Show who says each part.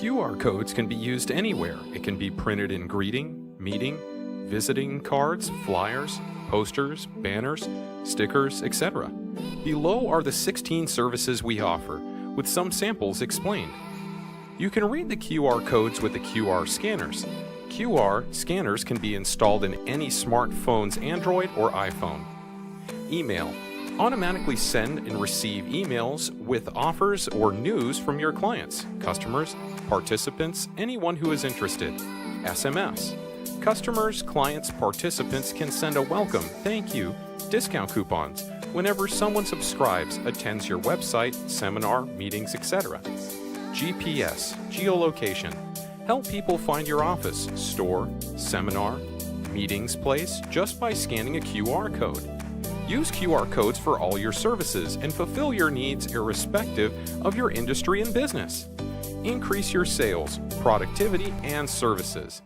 Speaker 1: QR codes can be used anywhere. It can be printed in greeting, meeting, visiting cards, flyers, posters, banners, stickers, etc. Below are the 16 services we offer, with some samples explained. You can read the QR codes with the QR scanners. QR scanners can be installed in any smartphone's Android or iPhone. Email. Automatically send and receive emails with offers or news from your clients, customers, participants, anyone who is interested. SMS. Customers, clients, participants can send a welcome, thank you, discount coupons whenever someone subscribes, attends your website, seminar, meetings, etc. GPS, geolocation. Help people find your office, store, seminar, meetings place just by scanning a QR code. Use QR codes for all your services and fulfill your needs irrespective of your industry and business. Increase your sales, productivity, and services.